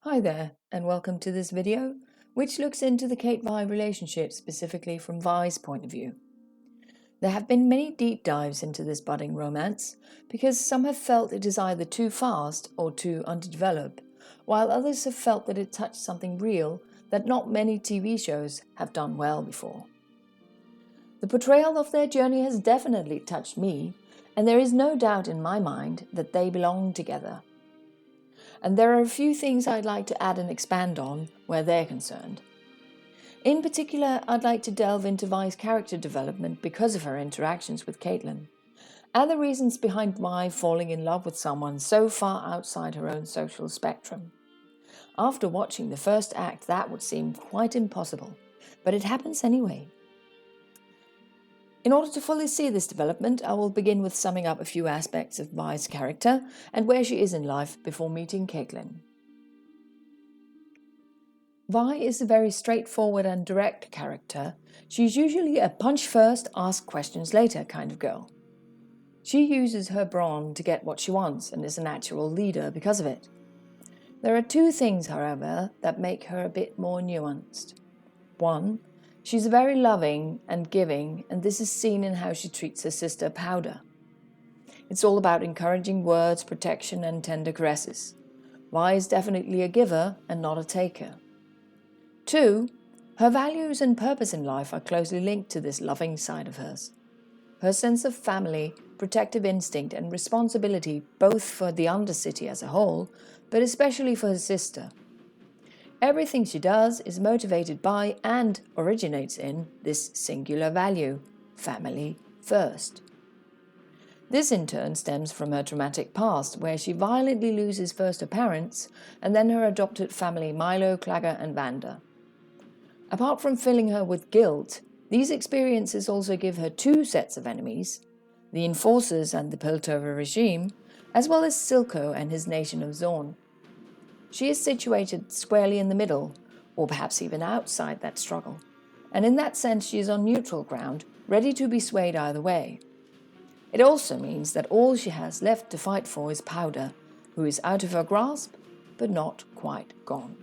Hi there, and welcome to this video, which looks into the CaitVi relationship specifically from Vi's point of view. There have been many deep dives into this budding romance, because some have felt it is either too fast or too underdeveloped, while others have felt that it touched something real that not many TV shows have done well before. The portrayal of their journey has definitely touched me, and there is no doubt in my mind that they belong together. And there are a few things I'd like to add and expand on where they're concerned. In particular, I'd like to delve into Vi's character development because of her interactions with Caitlyn, and the reasons behind Vi falling in love with someone so far outside her own social spectrum. After watching the first act, that would seem quite impossible, but it happens anyway. In order to fully see this development, I will begin with summing up a few aspects of Vi's character and where she is in life before meeting Caitlyn. Vi is a very straightforward and direct character. She's usually a punch first, ask questions later kind of girl. She uses her brawn to get what she wants and is a natural leader because of it. There are two things, however, that make her a bit more nuanced. One, she's very loving and giving, and this is seen in how she treats her sister Powder. It's all about encouraging words, protection, and tender caresses. Vi is definitely a giver and not a taker. Two, her values and purpose in life are closely linked to this loving side of hers. Her sense of family, protective instinct, and responsibility both for the Undercity as a whole, but especially for her sister. Everything she does is motivated by and originates in this singular value, family first. This in turn stems from her traumatic past, where she violently loses first her parents and then her adopted family Milo, Clagger, and Vanda. Apart from filling her with guilt, these experiences also give her two sets of enemies, the Enforcers and the Piltover regime, as well as Silco and his nation of Zorn. She is situated squarely in the middle, or perhaps even outside that struggle, and in that sense she is on neutral ground, ready to be swayed either way. It also means that all she has left to fight for is Powder, who is out of her grasp, but not quite gone.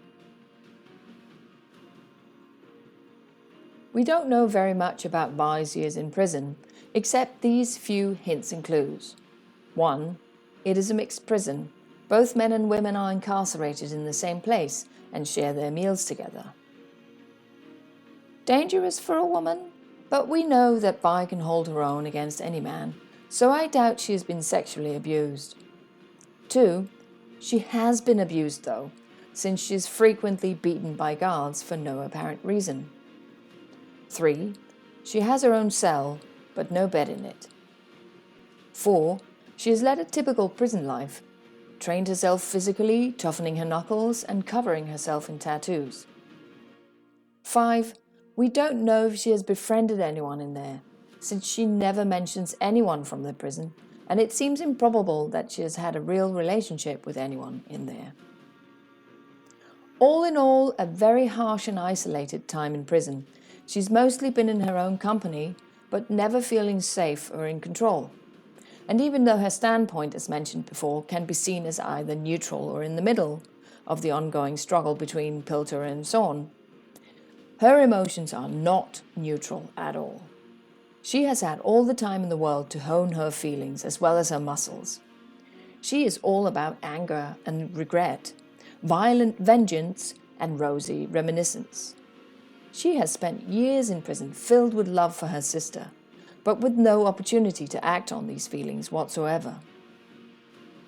We don't know very much about Vi's years in prison, except these few hints and clues. 1. It is a mixed prison. Both men and women are incarcerated in the same place and share their meals together. Dangerous for a woman, but we know that Vi can hold her own against any man, so I doubt she has been sexually abused. 2. She has been abused though, since she is frequently beaten by guards for no apparent reason. 3. She has her own cell, but no bed in it. 4. She has led a typical prison life, trained herself physically, toughening her knuckles and covering herself in tattoos. 5. We don't know if she has befriended anyone in there, since she never mentions anyone from the prison, and it seems improbable that she has had a real relationship with anyone in there. All in all, a very harsh and isolated time in prison. She's mostly been in her own company, but never feeling safe or in control. And even though her standpoint, as mentioned before, can be seen as either neutral or in the middle of the ongoing struggle between Pilter and Zorn, her emotions are not neutral at all. She has had all the time in the world to hone her feelings as well as her muscles. She is all about anger and regret, violent vengeance and rosy reminiscence. She has spent years in prison filled with love for her sister, but with no opportunity to act on these feelings whatsoever.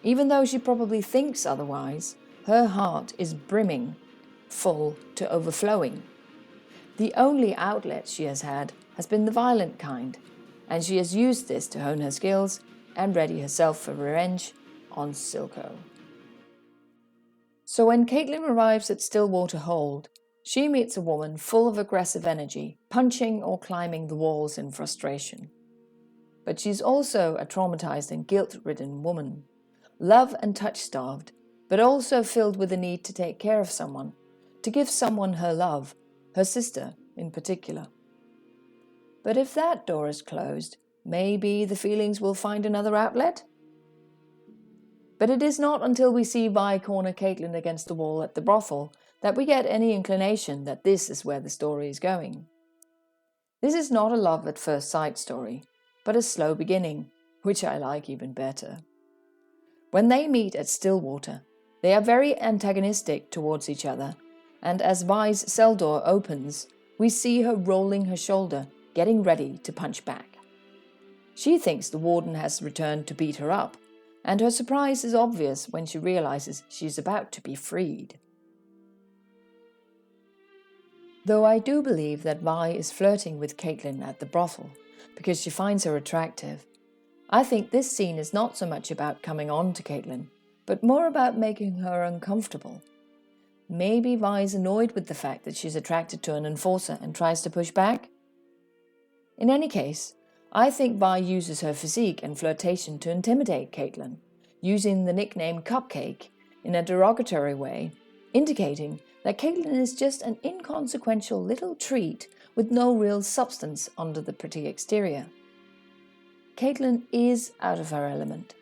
Even though she probably thinks otherwise, her heart is brimming, full to overflowing. The only outlet she has had has been the violent kind, and she has used this to hone her skills and ready herself for revenge on Silco. So when Caitlyn arrives at Stillwater Hold, she meets a woman full of aggressive energy, punching or climbing the walls in frustration. But she's also a traumatized and guilt-ridden woman, love and touch-starved, but also filled with the need to take care of someone, to give someone her love, her sister in particular. But if that door is closed, maybe the feelings will find another outlet? But it is not until we see Vi corner Caitlyn against the wall at the brothel that we get any inclination that this is where the story is going. This is not a love at first sight story, but a slow beginning, which I like even better. When they meet at Stillwater, they are very antagonistic towards each other, and as Vi's cell door opens, we see her rolling her shoulder, getting ready to punch back. She thinks the warden has returned to beat her up, and her surprise is obvious when she realizes she's about to be freed. Though I do believe that Vi is flirting with Caitlyn at the brothel because she finds her attractive, I think this scene is not so much about coming on to Caitlyn, but more about making her uncomfortable. Maybe Vi's annoyed with the fact that she's attracted to an enforcer and tries to push back? In any case, I think Vi uses her physique and flirtation to intimidate Caitlyn, using the nickname Cupcake in a derogatory way, indicating that Caitlyn is just an inconsequential little treat with no real substance under the pretty exterior. Caitlyn is out of her element,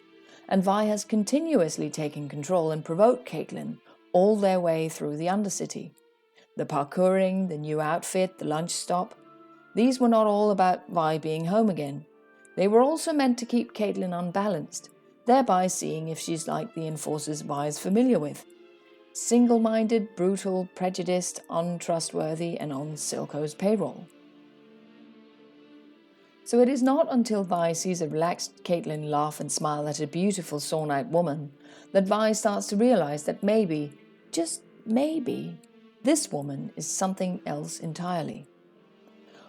and Vi has continuously taken control and provoked Caitlyn all their way through the Undercity. The parkouring, the new outfit, the lunch stop, these were not all about Vi being home again. They were also meant to keep Caitlyn unbalanced, thereby seeing if she's like the enforcers Vi is familiar with. Single-minded, brutal, prejudiced, untrustworthy, and on Silco's payroll. So it is not until Vi sees a relaxed Caitlyn laugh and smile at a beautiful sawn-out woman that Vi starts to realize that maybe, just maybe, this woman is something else entirely.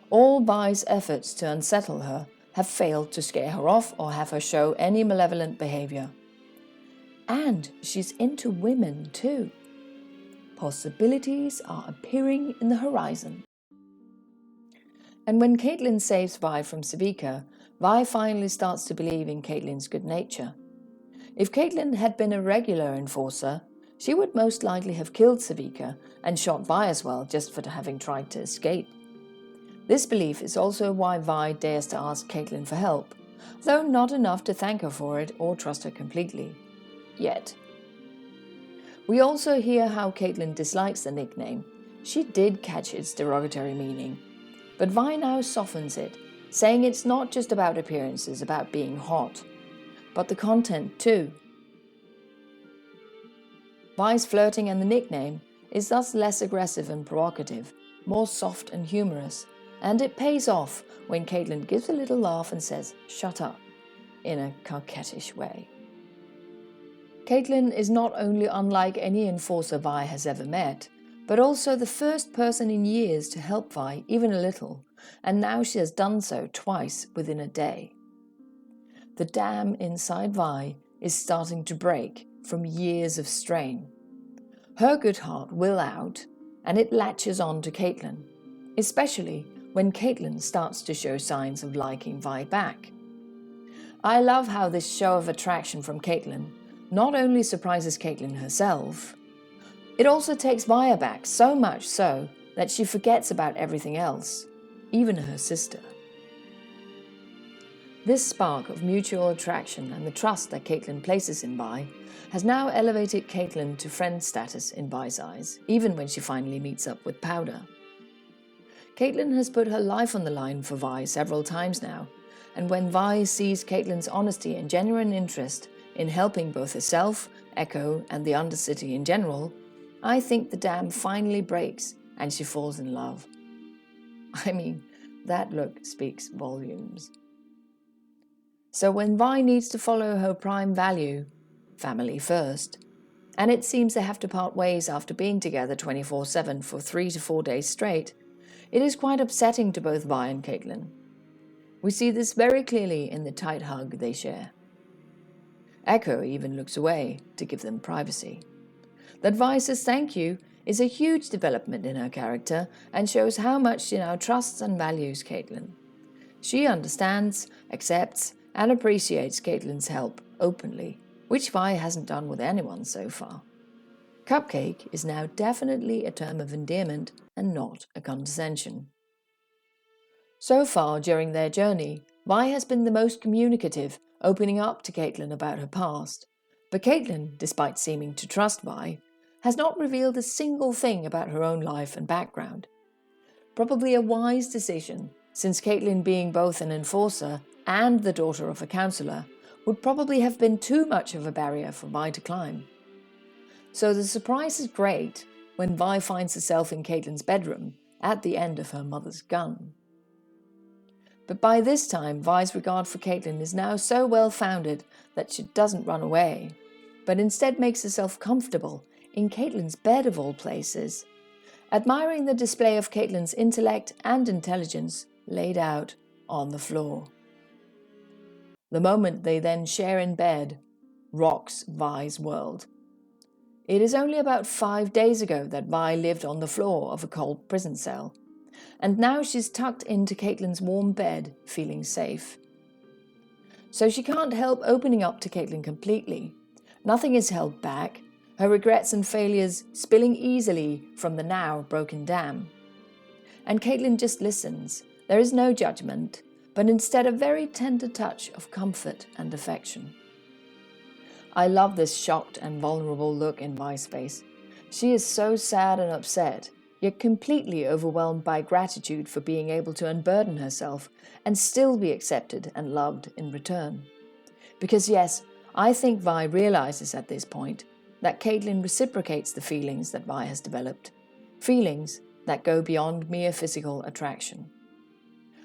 All Vi's efforts to unsettle her have failed to scare her off or have her show any malevolent behavior. And she's into women too. Possibilities are appearing in the horizon. And when Caitlyn saves Vi from Sabika, Vi finally starts to believe in Caitlyn's good nature. If Caitlyn had been a regular enforcer, she would most likely have killed Sabika and shot Vi as well just for having tried to escape. This belief is also why Vi dares to ask Caitlyn for help, though not enough to thank her for it or trust her completely. Yet. We also hear how Caitlyn dislikes the nickname. She did catch its derogatory meaning, but Vi now softens it, saying it's not just about appearances, about being hot, but the content too. Vi's flirting and the nickname is thus less aggressive and provocative, more soft and humorous, and it pays off when Caitlyn gives a little laugh and says, "Shut up," in a coquettish way. Caitlyn is not only unlike any enforcer Vi has ever met, but also the first person in years to help Vi even a little, and now she has done so twice within a day. The dam inside Vi is starting to break from years of strain. Her good heart will out, and it latches on to Caitlyn, especially when Caitlyn starts to show signs of liking Vi back. I love how this show of attraction from Caitlyn not only surprises Caitlyn herself, it also takes Vi aback, so much so that she forgets about everything else, even her sister. This spark of mutual attraction and the trust that Caitlyn places in Vi has now elevated Caitlyn to friend status in Vi's eyes, even when she finally meets up with Powder. Caitlyn has put her life on the line for Vi several times now, and when Vi sees Caitlyn's honesty and genuine interest in helping both herself, Echo, and the Undercity in general, I think the dam finally breaks and she falls in love. I mean, that look speaks volumes. So when Vi needs to follow her prime value, family first, and it seems they have to part ways after being together 24/7 for 3 to 4 days straight, it is quite upsetting to both Vi and Caitlyn. We see this very clearly in the tight hug they share. Echo even looks away to give them privacy. That Vi says thank you is a huge development in her character and shows how much she now trusts and values Caitlyn. She understands, accepts, and appreciates Caitlyn's help openly, which Vi hasn't done with anyone so far. Cupcake is now definitely a term of endearment and not a condescension. So far during their journey, Vi has been the most communicative, opening up to Caitlyn about her past, But Caitlyn, despite seeming to trust Vi, has not revealed a single thing about her own life and background. Probably a wise decision, since Caitlyn, being both an enforcer and the daughter of a counsellor, would probably have been too much of a barrier for Vi to climb. So the surprise is great when Vi finds herself in Caitlyn's bedroom at the end of her mother's gun. But by this time, Vi's regard for Caitlyn is now so well founded that she doesn't run away, but instead makes herself comfortable in Caitlyn's bed of all places, admiring the display of Caitlyn's intellect and intelligence laid out on the floor. The moment they then share in bed rocks Vi's world. It is only about 5 days ago that Vi lived on the floor of a cold prison cell, and now she's tucked into Caitlyn's warm bed, feeling safe. So she can't help opening up to Caitlyn completely. Nothing is held back, her regrets and failures spilling easily from the now broken dam. And Caitlyn just listens. There is no judgment, but instead a very tender touch of comfort and affection. I love this shocked and vulnerable look in Vi's face. She is so sad and upset, yet completely overwhelmed by gratitude for being able to unburden herself and still be accepted and loved in return. Because yes, I think Vi realizes at this point that Caitlyn reciprocates the feelings that Vi has developed, feelings that go beyond mere physical attraction.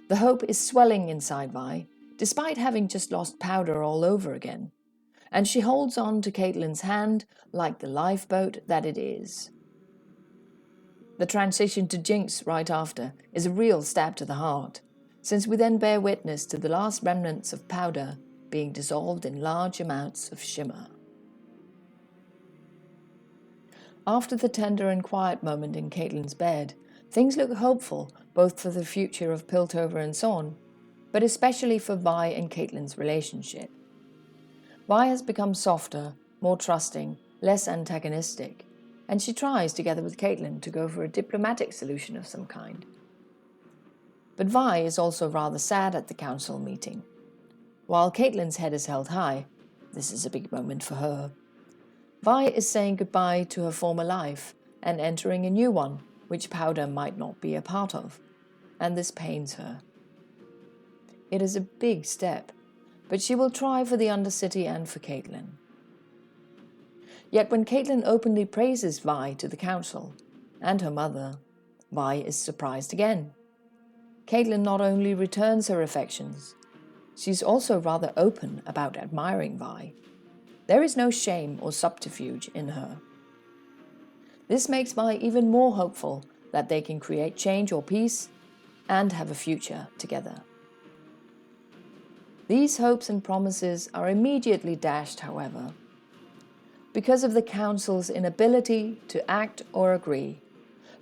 The hope is swelling inside Vi, despite having just lost powder all over again, and she holds on to Caitlyn's hand like the lifeboat that it is. The transition to Jinx right after is a real stab to the heart, since we then bear witness to the last remnants of powder being dissolved in large amounts of shimmer. After the tender and quiet moment in Caitlyn's bed, things look hopeful both for the future of Piltover and Sorn, but especially for Vi and Caitlyn's relationship. Vi has become softer, more trusting, less antagonistic, and she tries, together with Caitlyn, to go for a diplomatic solution of some kind. But Vi is also rather sad at the council meeting. While Caitlyn's head is held high, this is a big moment for her. Vi is saying goodbye to her former life and entering a new one, which Powder might not be a part of, and this pains her. It is a big step, but she will try for the Undercity and for Caitlyn. Yet when Caitlyn openly praises Vi to the council and her mother, Vi is surprised again. Caitlyn not only returns her affections, she's also rather open about admiring Vi. There is no shame or subterfuge in her. This makes Vi even more hopeful that they can create change or peace and have a future together. These hopes and promises are immediately dashed, however, because of the council's inability to act or agree,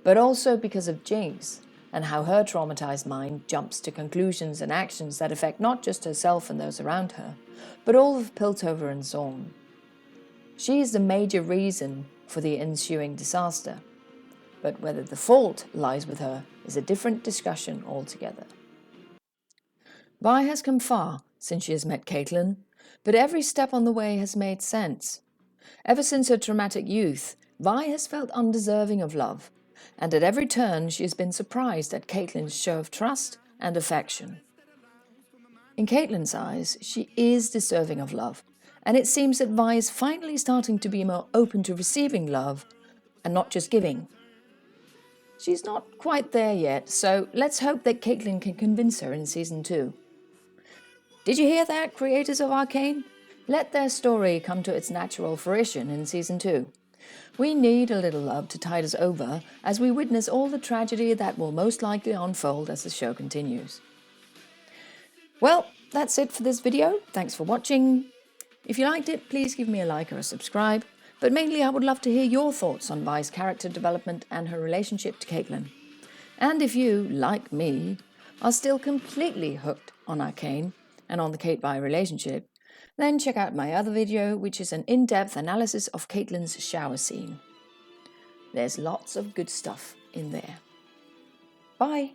but also because of Jinx and how her traumatized mind jumps to conclusions and actions that affect not just herself and those around her, but all of Piltover and Sorn. She is the major reason for the ensuing disaster, but whether the fault lies with her is a different discussion altogether. Vi has come far since she has met Caitlyn, but every step on the way has made sense. Ever since her traumatic youth, Vi has felt undeserving of love, and at every turn she has been surprised at Caitlyn's show of trust and affection. In Caitlyn's eyes, she is deserving of love, and it seems that Vi is finally starting to be more open to receiving love and not just giving. She's not quite there yet, so let's hope that Caitlyn can convince her in Season 2. Did you hear that, creators of Arcane? Let their story come to its natural fruition in Season 2. We need a little love to tide us over as we witness all the tragedy that will most likely unfold as the show continues. Well, that's it for this video. Thanks for watching. If you liked it, please give me a like or a subscribe, but mainly I would love to hear your thoughts on Vi's character development and her relationship to Caitlyn. And if you, like me, are still completely hooked on Arcane and on the CaitVi relationship, then check out my other video, which is an in-depth analysis of Caitlyn's shower scene. There's lots of good stuff in there. Bye!